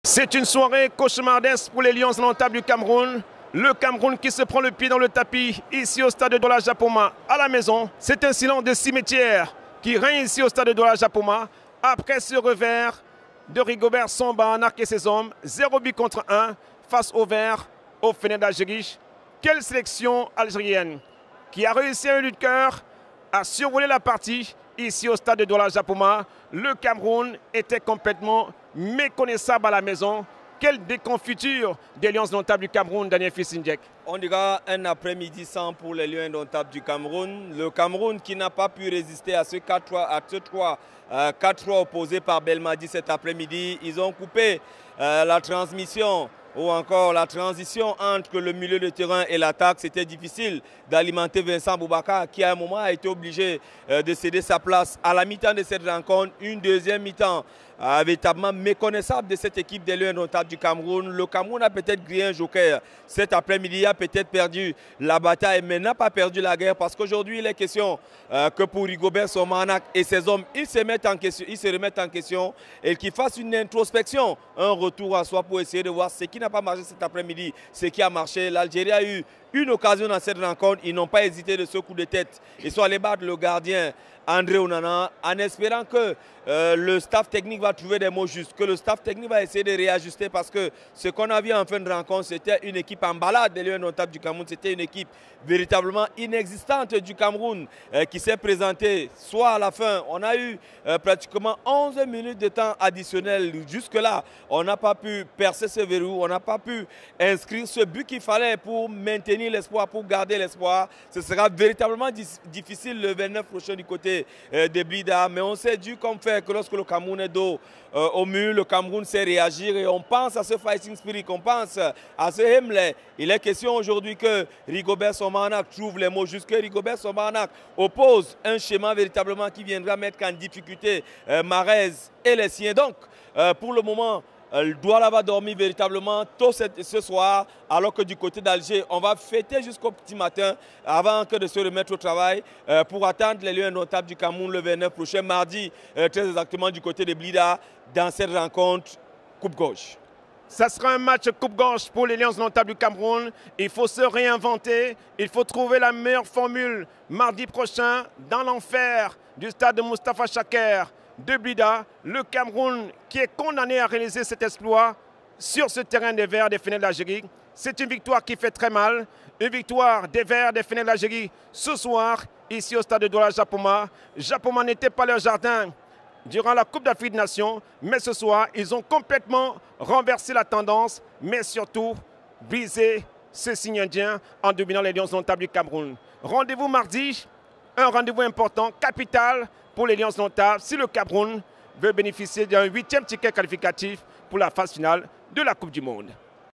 C'est une soirée cauchemardesque pour les Lions indomptables du Cameroun. Le Cameroun qui se prend le pied dans le tapis ici au stade de Douala Japoma à la maison. C'est un silence de cimetière qui règne ici au stade de Douala Japoma après ce revers de Rigobert Samba en arc et ses hommes. 0 but contre 1 face au vert au Fened d'Algérie. Quelle sélection algérienne qui a réussi à un but de cœur à survoler la partie ici au stade de Douala Japoma. Le Cameroun était complètement méconnaissable à la maison. Quelle déconfiture des Lions indomptables du Cameroun, Daniel Fils-Ndjek. On dira un après-midi sans pour les Lions indomptables du Cameroun. Le Cameroun qui n'a pas pu résister à ce 4-3 opposé par Belmadi cet après-midi. Ils ont coupé la transmission ou encore la transition entre le milieu de terrain et l'attaque. C'était difficile d'alimenter Vincent Boubacar qui à un moment a été obligé de céder sa place à la mi-temps de cette rencontre. Une deuxième mi-temps véritablement méconnaissable de cette équipe des Lions indomptables du Cameroun. Le Cameroun a peut-être grillé un joker cet après-midi, a peut-être perdu la bataille mais n'a pas perdu la guerre parce qu'aujourd'hui il est question que pour Rigobert Samba et ses hommes, ils se remettent en question et qu'ils fassent une introspection, un retour à soi pour essayer de voir ce qui n'a pas marché cet après-midi, ce qui a marché. L'Algérie a eu une occasion dans cette rencontre, ils n'ont pas hésité de ce coup de tête. Ils sont allés battre le gardien André Onana en espérant que le staff technique va trouver des mots justes, que le staff technique va essayer de réajuster parce que ce qu'on a vu en fin de rencontre, c'était une équipe en balade des Lions indomptables du Cameroun. C'était une équipe véritablement inexistante du Cameroun qui s'est présentée soit à la fin. On a eu pratiquement 11 minutes de temps additionnel. Jusque-là, on n'a pas pu percer ce verrou, on n'a pas pu inscrire ce but qu'il fallait pour maintenir l'espoir, pour garder l'espoir. Ce sera véritablement difficile le 29 prochain du côté de Blida, mais on s'est dû comme faire que lorsque le Cameroun est dos au mur, le Cameroun sait réagir et on pense à ce fighting spirit, on pense à ce Hemley. Il est question aujourd'hui que Rigobert Samba trouve les mots jusque Rigobert Samba oppose un schéma véritablement qui viendra mettre en difficulté Marez et les siens. Donc, pour le moment, Douala va dormir véritablement tôt ce soir, alors que du côté d'Alger, on va fêter jusqu'au petit matin avant que de se remettre au travail pour attendre les Lions indomptables du Cameroun le 29 prochain, mardi, très exactement du côté de Blida, dans cette rencontre coupe-gauche. Ça sera un match coupe-gorge pour les Lions indomptables du Cameroun. Il faut se réinventer, il faut trouver la meilleure formule mardi prochain dans l'enfer du stade de Moustapha Chaker de Blida. Le Cameroun qui est condamné à réaliser cet exploit sur ce terrain des Verts des Fened d'Algérie. C'est une victoire qui fait très mal. Une victoire des Verts des Fened d'Algérie ce soir ici au stade de Douala Japoma. Japoma n'était pas leur jardin durant la Coupe d'Afrique des Nations, mais ce soir, ils ont complètement renversé la tendance, mais surtout brisé ce signe indien en dominant les Lions indomptables du Cameroun. Rendez-vous mardi, un rendez-vous important, capital pour les Lions indomptables si le Cameroun veut bénéficier d'un 8e ticket qualificatif pour la phase finale de la Coupe du Monde.